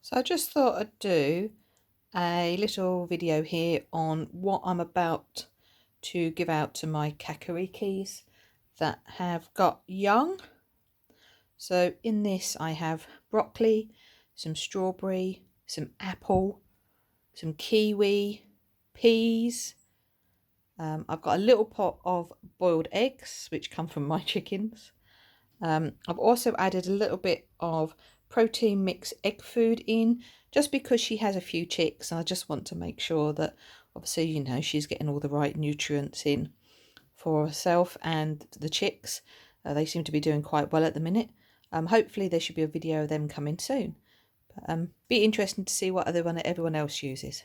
So I just thought I'd do a little video here on what I'm about to give out to my kakarikis that have got young. So in this I have broccoli, some strawberry, some apple, some kiwi, peas. I've got a little pot of boiled eggs which come from my chickens. I've also added a little bit of protein mix egg food in just because she has a few chicks and I just want to make sure that obviously she's getting all the right nutrients in for herself and the chicks. They seem to be doing quite well at the minute. Hopefully there should be a video of them coming soon. Be interesting to see what everyone else uses.